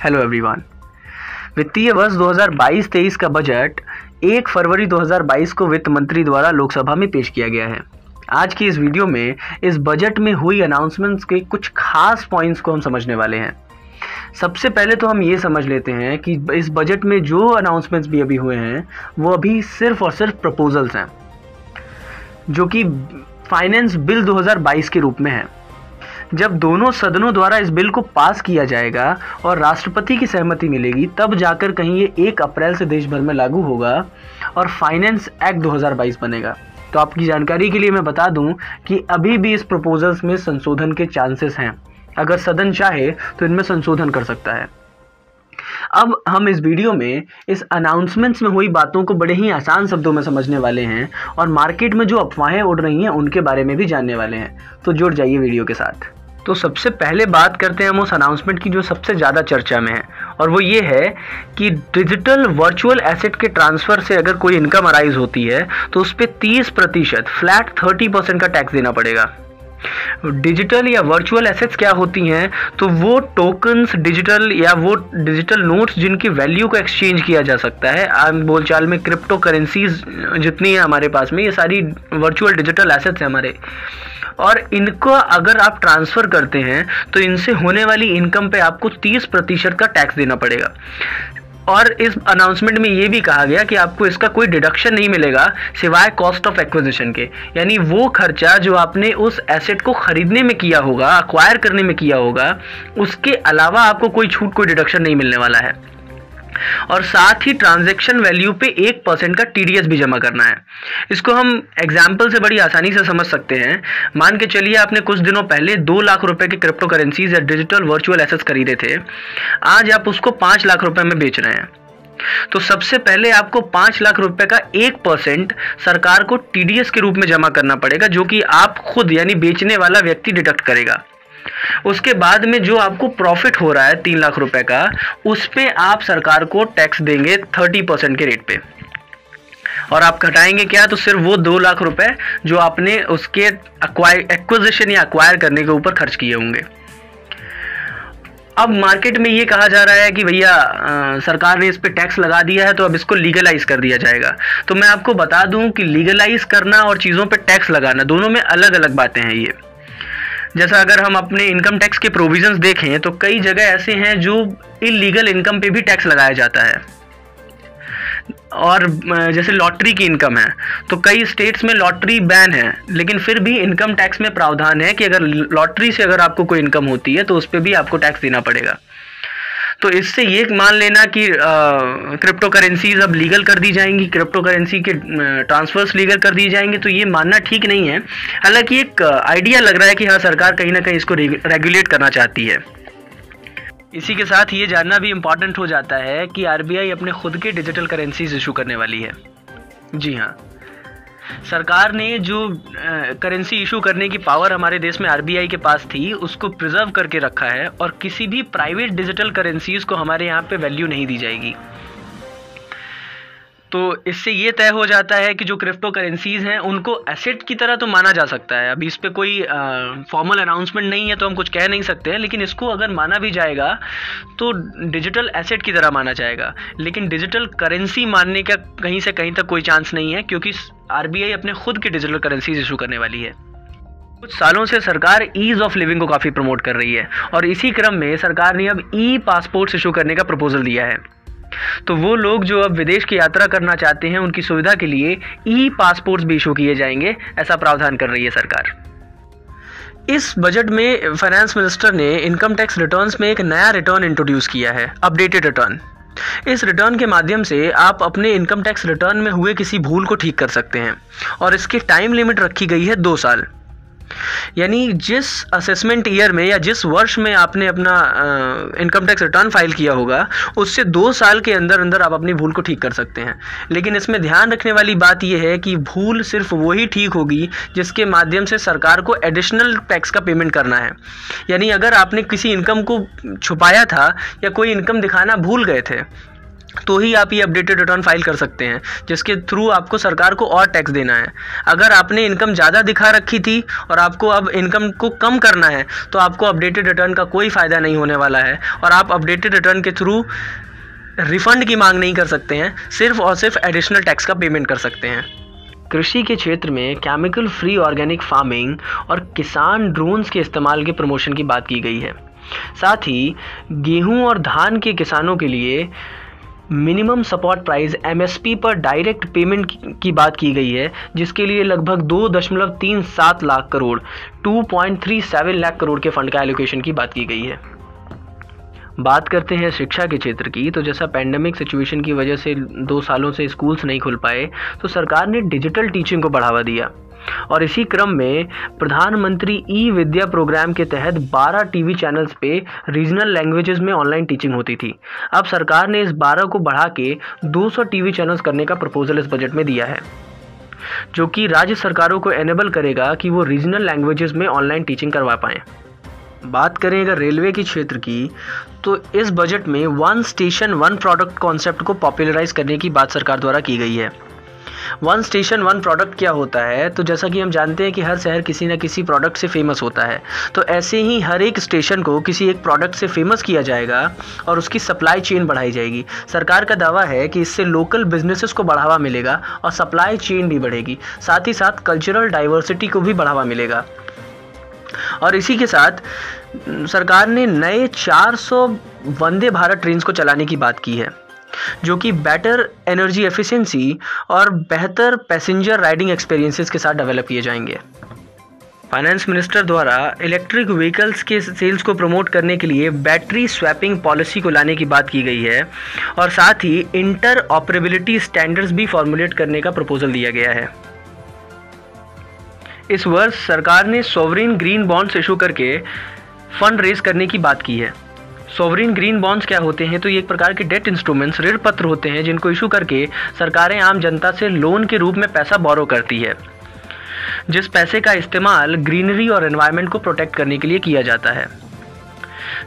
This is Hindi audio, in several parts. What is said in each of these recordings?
Hello everyone. वित्तीय वर्ष 2022-23 का बजट 1 फरवरी 2022 को वित्त मंत्री द्वारा लोकसभा में पेश किया गया है। आज की इस वीडियो में इस बजट में हुई अनाउंसमेंट्स के कुछ खास पॉइंट्स को हम समझने वाले हैं। सबसे पहले तो हम ये समझ लेते हैं कि इस बजट में जो अनाउंसमेंट्स भी अभी हुए हैं वो अभी सिर्फ और सिर्फ प्रपोजल्स हैं, जो कि फाइनेंस बिल 2022 के रूप में है। जब दोनों सदनों द्वारा इस बिल को पास किया जाएगा और राष्ट्रपति की सहमति मिलेगी, तब जाकर कहीं ये 1 अप्रैल से देश भर में लागू होगा और फाइनेंस एक्ट 2022 बनेगा। तो आपकी जानकारी के लिए मैं बता दूं कि अभी भी इस प्रपोजल्स में संशोधन के चांसेस हैं। अगर सदन चाहे तो इनमें संशोधन कर सकता है। अब हम इस वीडियो में इस अनाउंसमेंट्स में हुई बातों को बड़े ही आसान शब्दों में समझने वाले हैं और मार्केट में जो अफवाहें उड़ रही हैं उनके बारे में भी जानने वाले हैं। तो जुड़ जाइए वीडियो के साथ। तो सबसे पहले बात करते हैं हम उस अनाउंसमेंट की जो सबसे ज़्यादा चर्चा में है, और वो ये है कि डिजिटल वर्चुअल एसेट के ट्रांसफ़र से अगर कोई इनकम अराइज होती है तो उस पर 30% फ्लैट 30% का टैक्स देना पड़ेगा। डिजिटल या वर्चुअल एसेट्स क्या होती हैं? तो वो टोकन्स डिजिटल या वो डिजिटल नोट्स जिनकी वैल्यू को एक्सचेंज किया जा सकता है। आम बोलचाल में क्रिप्टो करेंसीज जितनी है हमारे पास में, ये सारी वर्चुअल डिजिटल एसेट्स हैं हमारे, और इनको अगर आप ट्रांसफ़र करते हैं तो इनसे होने वाली इनकम पे आपको 30% का टैक्स देना पड़ेगा। और इस अनाउंसमेंट में ये भी कहा गया कि आपको इसका कोई डिडक्शन नहीं मिलेगा सिवाय कॉस्ट ऑफ एक्विजिशन के, यानी वो खर्चा जो आपने उस एसेट को खरीदने में किया होगा, अक्वायर करने में किया होगा, उसके अलावा आपको कोई छूट, कोई डिडक्शन नहीं मिलने वाला है। और साथ ही ट्रांजैक्शन वैल्यू पे 1% का TDS भी जमा करना है। इसको हम एग्जाम्पल से बड़ी आसानी से समझ सकते हैं। मान के चलिए आपने कुछ दिनों पहले 2 लाख रुपए के क्रिप्टो करेंसीज या डिजिटल वर्चुअल एसेट्स खरीदे थे। आज आप उसको 5 लाख रुपए में बेच रहे हैं, तो सबसे पहले आपको 5 लाख रुपए का 1% सरकार को TDS के रूप में जमा करना पड़ेगा, जो कि आप खुद यानी बेचने वाला व्यक्ति डिडक्ट करेगा। उसके बाद में जो आपको प्रॉफिट हो रहा है 3 लाख रुपए का, उस पे आप सरकार को टैक्स देंगे 30% के रेट पे, और आप घटाएंगे क्या? तो सिर्फ वो 2 लाख रुपए जो आपने उसके एक्विजिशन या अक्वायर करने के ऊपर खर्च किए होंगे। अब मार्केट में ये कहा जा रहा है कि भैया सरकार ने इस पे टैक्स लगा दिया है तो अब इसको लीगलाइज कर दिया जाएगा। तो मैं आपको बता दूं कि लीगलाइज करना और चीज़ों पे टैक्स लगाना दोनों में अलग अलग बातें हैं। ये जैसा अगर हम अपने इनकम टैक्स के प्रोविजंस देखें तो कई जगह ऐसे हैं जो इलीगल इनकम पे भी टैक्स लगाया जाता है। और जैसे लॉटरी की इनकम है तो कई स्टेट्स में लॉटरी बैन है, लेकिन फिर भी इनकम टैक्स में प्रावधान है कि अगर लॉटरी से अगर आपको कोई इनकम होती है तो उस पर भी आपको टैक्स देना पड़ेगा। तो इससे ये मान लेना कि क्रिप्टो करेंसीज अब लीगल कर दी जाएंगी, क्रिप्टो करेंसी के ट्रांसफर्स लीगल कर दिए जाएंगे, तो ये मानना ठीक नहीं है। हालांकि एक आइडिया लग रहा है कि हाँ, सरकार कहीं ना कहीं इसको रेगुलेट करना चाहती है। इसी के साथ ये जानना भी इम्पॉर्टेंट हो जाता है कि RBI अपने खुद के डिजिटल करेंसीज इशू करने वाली है। जी हाँ, सरकार ने जो करेंसी इशू करने की पावर हमारे देश में RBI के पास थी, उसको प्रिजर्व करके रखा है, और किसी भी प्राइवेट डिजिटल करेंसीज को हमारे यहाँ पे वैल्यू नहीं दी जाएगी। तो इससे ये तय हो जाता है कि जो क्रिप्टो करेंसीज हैं उनको एसेट की तरह तो माना जा सकता है। अभी इस पे कोई फॉर्मल अनाउंसमेंट नहीं है तो हम कुछ कह नहीं सकते हैं, लेकिन इसको अगर माना भी जाएगा तो डिजिटल एसेट की तरह माना जाएगा। लेकिन डिजिटल करेंसी मानने का कहीं से कहीं तक कोई चांस नहीं है, क्योंकि RBI अपने खुद की डिजिटल करेंसीज इशू करने वाली है। कुछ सालों से सरकार ईज ऑफ लिविंग को काफ़ी प्रमोट कर रही है, और इसी क्रम में सरकार ने अब ई-पासपोर्ट्स इशू करने का प्रपोजल दिया है। तो वो लोग जो अब विदेश की यात्रा करना चाहते हैं उनकी सुविधा के लिए ई-पासपोर्ट्स भी इशू किए जाएंगे, ऐसा प्रावधान कर रही है सरकार। इस बजट में फाइनेंस मिनिस्टर ने इनकम टैक्स रिटर्न्स में एक नया रिटर्न इंट्रोड्यूस किया है, अपडेटेड रिटर्न। इस रिटर्न के माध्यम से आप अपने इनकम टैक्स रिटर्न में हुए किसी भूल को ठीक कर सकते हैं, और इसकी टाइम लिमिट रखी गई है 2 साल। यानी जिस असेसमेंट ईयर में या जिस वर्ष में आपने अपना इनकम टैक्स रिटर्न फाइल किया होगा, उससे 2 साल के अंदर अंदर आप अपनी भूल को ठीक कर सकते हैं। लेकिन इसमें ध्यान रखने वाली बात यह है कि भूल सिर्फ वही ठीक होगी जिसके माध्यम से सरकार को एडिशनल टैक्स का पेमेंट करना है। यानी अगर आपने किसी इनकम को छुपाया था या कोई इनकम दिखाना भूल गए थे, तो ही आप ये अपडेटेड रिटर्न फाइल कर सकते हैं, जिसके थ्रू आपको सरकार को और टैक्स देना है। अगर आपने इनकम ज़्यादा दिखा रखी थी और आपको अब इनकम को कम करना है तो आपको अपडेटेड रिटर्न का कोई फ़ायदा नहीं होने वाला है और आप अपडेटेड रिटर्न के थ्रू रिफ़ंड की मांग नहीं कर सकते हैं, सिर्फ और सिर्फ एडिशनल टैक्स का पेमेंट कर सकते हैं। कृषि के क्षेत्र में केमिकल फ्री ऑर्गेनिक फार्मिंग और किसान ड्रोन्स के इस्तेमाल के प्रमोशन की बात की गई है। साथ ही गेहूं और धान के किसानों के लिए मिनिमम सपोर्ट प्राइस MSP पर डायरेक्ट पेमेंट की बात की गई है, जिसके लिए लगभग 2.37 लाख करोड़ 2.37 लाख करोड़ के फंड का एलोकेशन की बात की गई है। बात करते हैं शिक्षा के क्षेत्र की, तो जैसा पैंडेमिक सिचुएशन की वजह से 2 सालों से स्कूल्स नहीं खुल पाए, तो सरकार ने डिजिटल टीचिंग को बढ़ावा दिया और इसी क्रम में प्रधानमंत्री ई-विद्या प्रोग्राम के तहत 12 टीवी चैनल्स पे रीजनल लैंग्वेजेस में ऑनलाइन टीचिंग होती थी। अब सरकार ने इस 12 को बढ़ा के 200 टीवी चैनल्स करने का प्रपोजल इस बजट में दिया है, जो कि राज्य सरकारों को एनेबल करेगा कि वो रीजनल लैंग्वेजेस में ऑनलाइन टीचिंग करवा पाएँ। बात करें अगर रेलवे की क्षेत्र की, तो इस बजट में 1 स्टेशन 1 प्रोडक्ट कॉन्सेप्ट को पॉपुलराइज करने की बात सरकार द्वारा की गई है। 1 स्टेशन 1 प्रोडक्ट क्या होता है, तो जैसा कि हम जानते हैं कि हर शहर किसी न किसी प्रोडक्ट से फेमस होता है, तो ऐसे ही हर एक स्टेशन को किसी एक प्रोडक्ट से फेमस किया जाएगा और उसकी सप्लाई चेन बढ़ाई जाएगी। सरकार का दावा है कि इससे लोकल बिजनेसेस को बढ़ावा मिलेगा और सप्लाई चेन भी बढ़ेगी, साथ ही साथ कल्चरल डाइवर्सिटी को भी बढ़ावा मिलेगा। और इसी के साथ सरकार ने नए 400 वंदे भारत ट्रेन को चलाने की बात की है, जो कि बेटर एनर्जी एफिशिएंसी और बेहतर पैसेंजर राइडिंग एक्सपीरियंसेस के साथ डेवलप किए जाएंगे। फाइनेंस मिनिस्टर द्वारा इलेक्ट्रिक व्हीकल्स के सेल्स को प्रमोट करने के लिए बैटरी स्वैपिंग पॉलिसी को लाने की बात की गई है और साथ ही इंटर ऑपरेबिलिटी स्टैंडर्ड्स भी फॉर्मुलेट करने का प्रपोजल दिया गया है। इस वर्ष सरकार ने सॉवरेन ग्रीन बॉन्ड्स इशू करके फंड रेज करने की बात की है। सॉवरेन ग्रीन बॉन्ड्स क्या होते हैं, तो ये एक प्रकार के डेट इंस्ट्रूमेंट्स, ऋण पत्र होते हैं जिनको इशू करके सरकारें आम जनता से लोन के रूप में पैसा बोरो करती है, जिस पैसे का इस्तेमाल ग्रीनरी और एनवायरनमेंट को प्रोटेक्ट करने के लिए किया जाता है।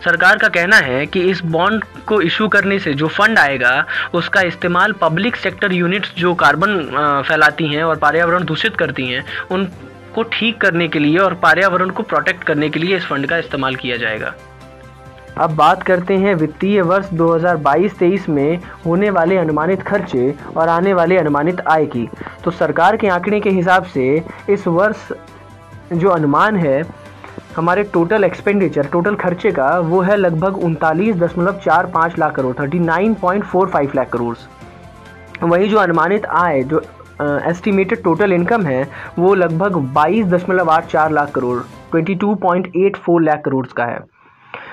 सरकार का कहना है कि इस बॉन्ड को इशू करने से जो फंड आएगा उसका इस्तेमाल पब्लिक सेक्टर यूनिट्स जो कार्बन फैलाती हैं और पर्यावरण दूषित करती हैं उनको ठीक करने के लिए और पर्यावरण को प्रोटेक्ट करने के लिए इस फंड का इस्तेमाल किया जाएगा। अब बात करते हैं वित्तीय वर्ष 2022-23 में होने वाले अनुमानित खर्चे और आने वाले अनुमानित आय की। तो सरकार के आंकड़े के हिसाब से इस वर्ष जो अनुमान है हमारे टोटल एक्सपेंडिचर, टोटल खर्चे का, वो है लगभग 39.45 लाख करोड़ 39.45 लाख करोड़। वही जो अनुमानित आय, जो एस्टिमेटेड टोटल इनकम है, वो लगभग 22.84 लाख करोड़ 22.84 लाख करोड़ का है।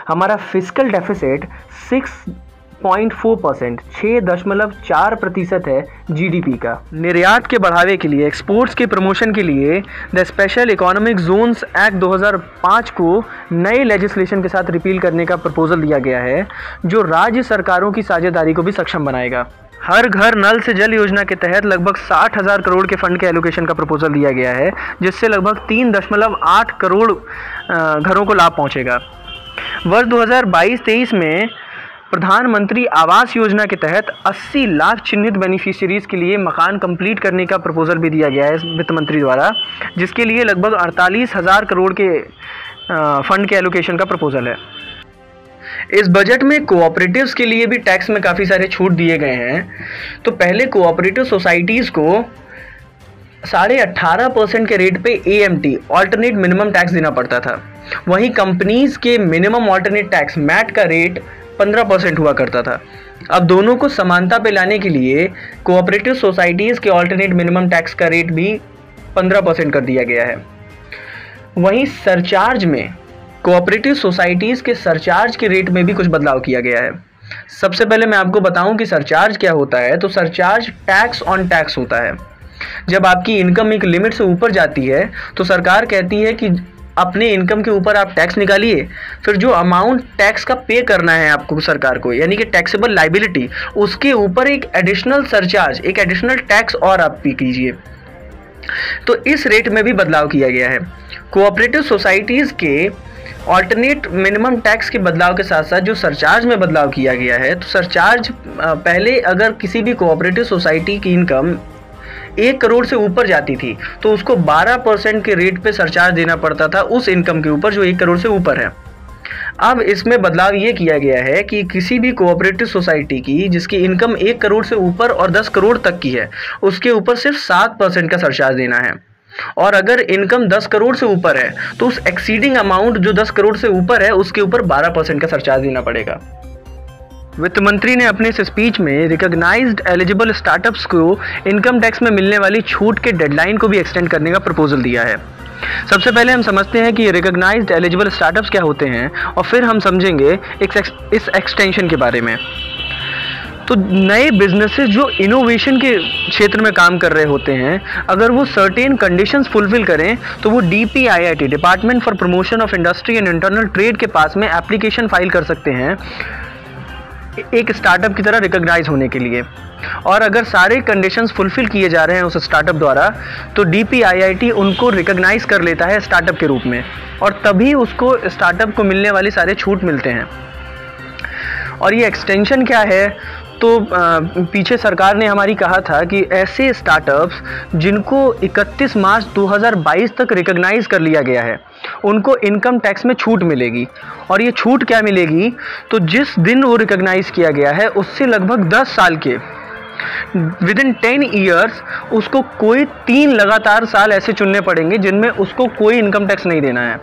हमारा फिस्कल डेफिसिट 6.4% 6.4% है जीडीपी का। निर्यात के बढ़ावे के लिए, एक्सपोर्ट्स के प्रमोशन के लिए the special economic zones act 2005 को नए लेजिस्लेशन के साथ रिपील करने का प्रपोजल दिया गया है, जो राज्य सरकारों की साझेदारी को भी सक्षम बनाएगा। हर घर नल से जल योजना के तहत लगभग 60,000 करोड़ के फंड के एलोकेशन का प्रपोजल दिया गया है, जिससे लगभग 3.8 करोड़ घरों को लाभ पहुंचेगा। वर्ष 2022-23 में प्रधानमंत्री आवास योजना के तहत 80 लाख चिन्हित बेनिफिशियरीज के लिए मकान कंप्लीट करने का प्रपोजल भी दिया गया है वित्त मंत्री द्वारा, जिसके लिए लगभग 48,000 करोड़ के फंड के एलोकेशन का प्रपोजल है। इस बजट में कोऑपरेटिव्स के लिए भी टैक्स में काफ़ी सारे छूट दिए गए हैं। तो पहले कोऑपरेटिव सोसाइटीज़ को 18.5% के रेट पे AMT ऑल्टरनेट मिनिमम टैक्स देना पड़ता था। वहीं कंपनीज के मिनिमम ऑल्टरनेट टैक्स मैट का रेट 15% हुआ करता था। अब दोनों को समानता पे लाने के लिए कोऑपरेटिव सोसाइटीज़ के ऑल्टरनेट मिनिमम टैक्स का रेट भी 15% कर दिया गया है। वहीं सरचार्ज में, कोऑपरेटिव सोसाइटीज़ के सरचार्ज के रेट में भी कुछ बदलाव किया गया है। सबसे पहले मैं आपको बताऊं कि सरचार्ज क्या होता है। तो सरचार्ज टैक्स ऑन टैक्स होता है। जब आपकी इनकम एक लिमिट से ऊपर जाती है तो सरकार कहती है कि अपने इनकम के ऊपर आप टैक्स निकालिए, फिर जो अमाउंट टैक्स का पे करना है आपको सरकार को, यानी कि टैक्सेबल लाइबिलिटी, उसके ऊपर एक एडिशनल सरचार्ज, एक एडिशनल टैक्स और आप पे कीजिए। तो इस रेट में भी बदलाव किया गया है। कोऑपरेटिव सोसाइटीज़ के ऑल्टरनेट मिनिमम टैक्स के बदलाव के साथ साथ जो सरचार्ज में बदलाव किया गया है, तो सरचार्ज पहले अगर किसी भी कोऑपरेटिव सोसाइटी की इनकम 1 करोड़ से ऊपर जाती थी तो उसको 12% के रेट पे सरचार्ज देना पड़ता था उस इनकम के ऊपर जो 1 करोड़ से ऊपर है। अब इसमें बदलाव ये किया गया है कि किसी भी कोऑपरेटिव सोसाइटी की जिसकी इनकम 1 करोड़ से ऊपर और 10 करोड़ तक की है उसके ऊपर सिर्फ 7% का सरचार्ज देना है, और अगर इनकम 10 करोड़ से ऊपर है तो उस एक्सीडिंग अमाउंट जो 10 करोड़ से ऊपर है उसके ऊपर 12% का सरचार्ज देना पड़ेगा। वित्त मंत्री ने अपने इस स्पीच में रिकॉग्नाइज्ड एलिजिबल स्टार्टअप्स को इनकम टैक्स में मिलने वाली छूट के डेडलाइन को भी एक्सटेंड करने का प्रपोजल दिया है। सबसे पहले हम समझते हैं कि रिकॉग्नाइज्ड एलिजिबल स्टार्टअप्स क्या होते हैं और फिर हम समझेंगे इस एक्सटेंशन के बारे में। तो नए बिजनेसेस जो इनोवेशन के क्षेत्र में काम कर रहे होते हैं, अगर वो सर्टेन कंडीशंस फुलफिल करें तो वो DPIIT department for promotion of industry and internal trade के पास में एप्लीकेशन फाइल कर सकते हैं एक स्टार्टअप की तरह रिकॉग्नाइज होने के लिए। और अगर सारे कंडीशंस फुलफिल किए जा रहे हैं उस स्टार्टअप द्वारा तो DPIIT उनको रिकॉग्नाइज कर लेता है स्टार्टअप के रूप में, और तभी उसको स्टार्टअप को मिलने वाले सारे छूट मिलते हैं। और ये एक्सटेंशन क्या है, तो पीछे सरकार ने हमारी कहा था कि ऐसे स्टार्टअप्स जिनको 31 मार्च 2022 तक रिकॉग्नाइज कर लिया गया है उनको इनकम टैक्स में छूट मिलेगी। और ये छूट क्या मिलेगी, तो जिस दिन वो रिकॉग्नाइज किया गया है उससे लगभग 10 साल के विदिन 10 ईयर्स उसको कोई 3 लगातार साल ऐसे चुनने पड़ेंगे जिनमें उसको कोई इनकम टैक्स नहीं देना है।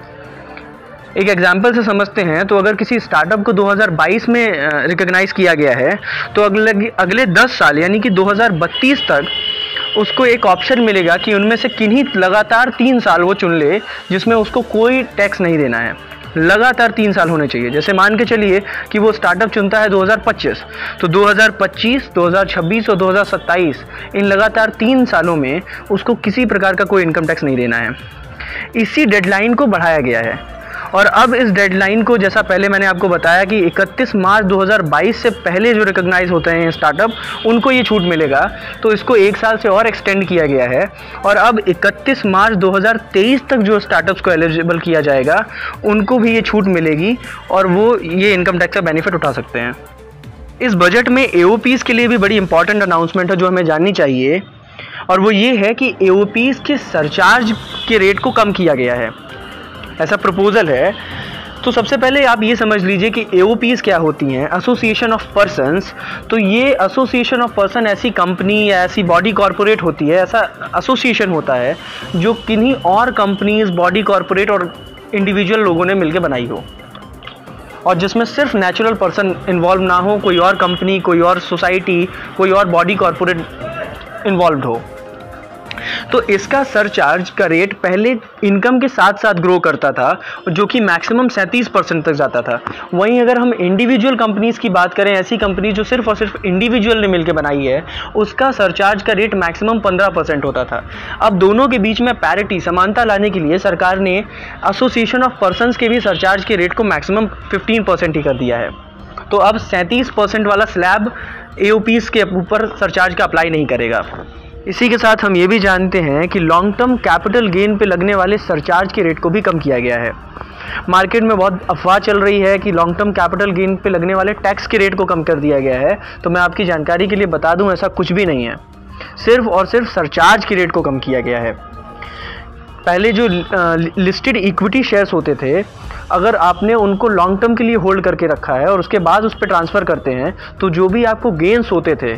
एक एग्जाम्पल से समझते हैं, तो अगर किसी स्टार्टअप को 2022 में रिकॉग्नाइज किया गया है तो अगले 10 साल यानी कि 2032 तक उसको एक ऑप्शन मिलेगा कि उनमें से किन्हीं लगातार 3 साल वो चुन ले जिसमें उसको कोई टैक्स नहीं देना है। लगातार 3 साल होने चाहिए। जैसे मान के चलिए कि वो स्टार्टअप चुनता है 2025, तो 2025, 2026 और 2027 इन लगातार 3 सालों में उसको किसी प्रकार का कोई इनकम टैक्स नहीं देना है। इसी डेडलाइन को बढ़ाया गया है, और अब इस डेडलाइन को, जैसा पहले मैंने आपको बताया कि 31 मार्च 2022 से पहले जो रिकॉग्नाइज होते हैं स्टार्टअप उनको ये छूट मिलेगा, तो इसको 1 साल से और एक्सटेंड किया गया है। और अब 31 मार्च 2023 तक जो स्टार्टअप्स को एलिजिबल किया जाएगा उनको भी ये छूट मिलेगी और वो ये इनकम टैक्स का बेनिफिट उठा सकते हैं। इस बजट में AOPs के लिए भी बड़ी इंपॉर्टेंट अनाउंसमेंट है जो हमें जाननी चाहिए, और वो ये है कि AOPs के सरचार्ज के रेट को कम किया गया है, ऐसा प्रपोजल है। तो सबसे पहले आप ये समझ लीजिए कि AOPs क्या होती हैं, एसोसिएशन ऑफ पर्सन्स। तो ये एसोसिएशन ऑफ पर्सन ऐसी कंपनी या ऐसी बॉडी कॉरपोरेट होती है, ऐसा एसोसिएशन होता है जो किन्हीं और कंपनीज, बॉडी कॉरपोरेट और इंडिविजुअल लोगों ने मिलकर बनाई हो, और जिसमें सिर्फ नेचुरल पर्सन इन्वॉल्व ना हो, कोई और कंपनी, कोई और सोसाइटी, कोई और बॉडी कॉरपोरेट इन्वॉल्व हो। तो इसका सरचार्ज का रेट पहले इनकम के साथ साथ ग्रो करता था जो कि मैक्सिमम 37% तक जाता था। वहीं अगर हम इंडिविजुअल कंपनीज की बात करें, ऐसी कंपनी जो सिर्फ और सिर्फ इंडिविजुअल ने मिलकर बनाई है, उसका सरचार्ज का रेट मैक्सिमम 15% होता था। अब दोनों के बीच में पैरिटी, समानता लाने के लिए सरकार ने एसोसिएशन ऑफ पर्सन्स के भी सरचार्ज के रेट को मैक्सिमम 15% ही कर दिया है। तो अब 37% वाला स्लैब AOPs के ऊपर सरचार्ज का अप्लाई नहीं करेगा। इसी के साथ हम ये भी जानते हैं कि लॉन्ग टर्म कैपिटल गेन पे लगने वाले सरचार्ज के रेट को भी कम किया गया है। मार्केट में बहुत अफवाह चल रही है कि लॉन्ग टर्म कैपिटल गेन पे लगने वाले टैक्स के रेट को कम कर दिया गया है, तो मैं आपकी जानकारी के लिए बता दूं ऐसा कुछ भी नहीं है, सिर्फ और सिर्फ सरचार्ज के रेट को कम किया गया है। पहले जो लिस्टेड इक्विटी शेयर्स होते थे, अगर आपने उनको लॉन्ग टर्म के लिए होल्ड करके रखा है और उसके बाद उस पर ट्रांसफ़र करते हैं तो जो भी आपको गेन्स होते थे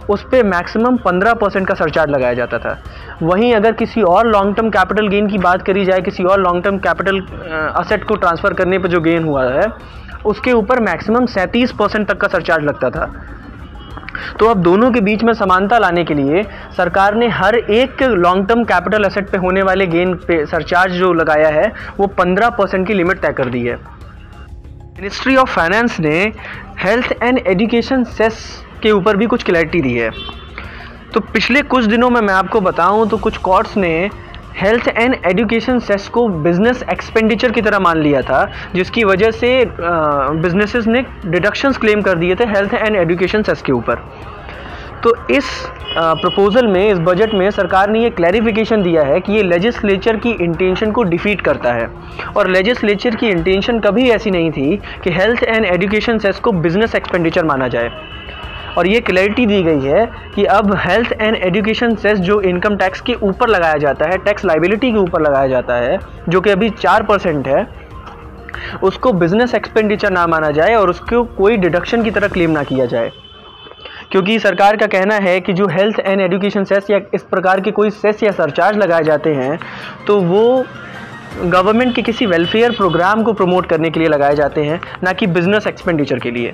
उस पर मैक्सिमम 15% का सरचार्ज लगाया जाता था। वहीं अगर किसी और लॉन्ग टर्म कैपिटल गेन की बात करी जाए, किसी और लॉन्ग टर्म कैपिटल असेट को ट्रांसफ़र करने पर जो गेन हुआ है उसके ऊपर मैक्सिमम 37% तक का सरचार्ज लगता था। तो अब दोनों के बीच में समानता लाने के लिए सरकार ने हर एक लॉन्ग टर्म कैपिटल एसेट पे होने वाले गेन पे सरचार्ज जो लगाया है वो 15% की लिमिट तय कर दी है। मिनिस्ट्री ऑफ फाइनेंस ने हेल्थ एंड एजुकेशन सेस के ऊपर भी कुछ क्लैरिटी दी है। तो पिछले कुछ दिनों में मैं आपको बताऊं तो कुछ कोर्ट्स ने हेल्थ एंड एजुकेशन सेस को बिजनेस एक्सपेंडिचर की तरह मान लिया था, जिसकी वजह से बिजनेसेस ने डिडक्शंस क्लेम कर दिए थे हेल्थ एंड एजुकेशन सेस के ऊपर। तो इस प्रपोजल में, इस बजट में सरकार ने ये क्लैरिफिकेशन दिया है कि ये लेजिस्लेचर की इंटेंशन को डिफीट करता है। और लेजिस्लेचर की इंटेंशन कभी ऐसी नहीं थी कि हेल्थ एंड एजुकेशन सेस को बिजनेस एक्सपेंडिचर माना जाए। और ये क्लैरिटी दी गई है कि अब हेल्थ एंड एजुकेशन सेस जो इनकम टैक्स के ऊपर लगाया जाता है, टैक्स लाइबिलिटी के ऊपर लगाया जाता है, जो कि अभी 4% है, उसको बिजनेस एक्सपेंडिचर ना माना जाए और उसको कोई डिडक्शन की तरह क्लेम ना किया जाए। क्योंकि सरकार का कहना है कि जो हेल्थ एंड एजुकेशन सेस या इस प्रकार के कोई सेस या सरचार्ज लगाए जाते हैं तो वो गवर्नमेंट के किसी वेलफेयर प्रोग्राम को प्रमोट करने के लिए लगाए जाते हैं, ना कि बिजनेस एक्सपेंडिचर के लिए।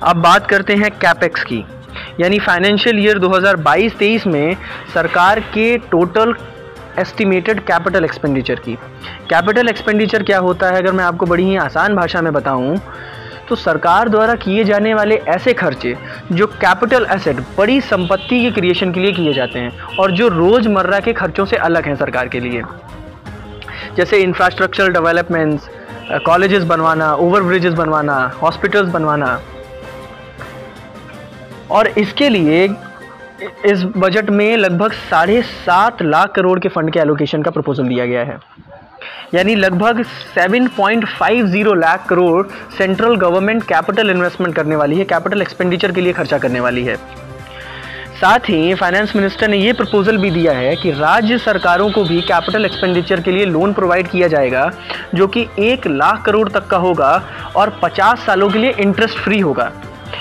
अब बात करते हैं कैपेक्स की, यानी फाइनेंशियल ईयर 2022-23 में सरकार के टोटल एस्टिमेटेड कैपिटल एक्सपेंडिचर की। कैपिटल एक्सपेंडिचर क्या होता है, अगर मैं आपको बड़ी ही आसान भाषा में बताऊं तो सरकार द्वारा किए जाने वाले ऐसे खर्चे जो कैपिटल एसेट, बड़ी संपत्ति के क्रिएशन के लिए किए जाते हैं और जो रोज़मर्रा के खर्चों से अलग हैं सरकार के लिए, जैसे इंफ्रास्ट्रक्चरल डेवलपमेंट्स, कॉलेजेस बनवाना, ओवर ब्रिजेस बनवाना, हॉस्पिटल्स बनवाना। और इसके लिए इस बजट में लगभग 7.5 लाख करोड़ के फंड के एलोकेशन का प्रपोजल दिया गया है, यानी लगभग 7.50 lakh crore central government capital investment करने वाली है, कैपिटल एक्सपेंडिचर के लिए खर्चा करने वाली है। साथ ही फाइनेंस मिनिस्टर ने ये प्रपोजल भी दिया है कि राज्य सरकारों को भी कैपिटल एक्सपेंडिचर के लिए लोन प्रोवाइड किया जाएगा, जो कि 1 लाख करोड़ तक का होगा और 50 सालों के लिए इंटरेस्ट फ्री होगा।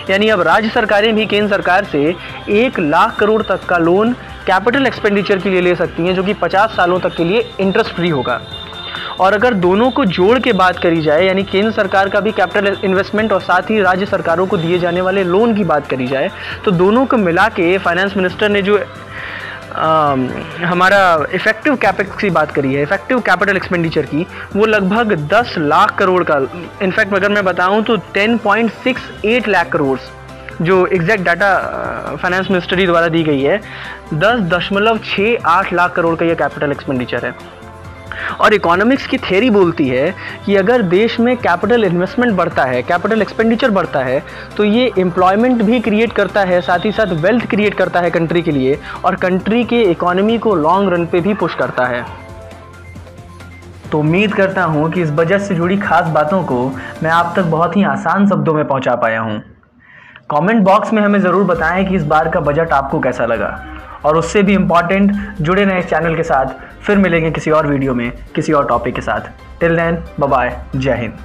यानी अब राज्य सरकारें भी केंद्र सरकार से 1 लाख करोड़ तक का लोन कैपिटल एक्सपेंडिचर के लिए ले सकती हैं, जो कि 50 सालों तक के लिए इंटरेस्ट फ्री होगा। और अगर दोनों को जोड़ के बात करी जाए, यानी केंद्र सरकार का भी कैपिटल इन्वेस्टमेंट और साथ ही राज्य सरकारों को दिए जाने वाले लोन की बात करी जाए, तो दोनों को मिला के फाइनेंस मिनिस्टर ने जो हमारा इफेक्टिव कैपेक्स की बात करी है, इफेक्टिव कैपिटल एक्सपेंडिचर की, वो लगभग 10 लाख करोड़ का, इनफैक्ट अगर मैं बताऊं तो 10.68 लाख करोड़, जो एग्जैक्ट डाटा फाइनेंस मिनिस्ट्री द्वारा दी गई है, 10.68 लाख करोड़ का ये कैपिटल एक्सपेंडिचर है। और इकोनॉमिक्स की थ्योरी बोलती है कि अगर देश में कैपिटल इन्वेस्टमेंट बढ़ता है, कैपिटल एक्सपेंडिचर बढ़ता है, तो ये एम्प्लॉयमेंट भी क्रिएट करता है, साथ ही साथ वेल्थ क्रिएट करता है कंट्री के लिए, और कंट्री के इकोनॉमी को लॉन्ग रन पे भी पुश करता है। तो उम्मीद करता हूँ कि इस बजट से जुड़ी खास बातों को मैं आप तक बहुत ही आसान शब्दों में पहुँचा पाया हूँ। कमेंट बॉक्स में हमें ज़रूर बताएं कि इस बार का बजट आपको कैसा लगा, और उससे भी इम्पॉर्टेंट, जुड़े रहें इस चैनल के साथ। फिर मिलेंगे किसी और वीडियो में किसी और टॉपिक के साथ। टिल देन, बाय बाय, जय हिंद।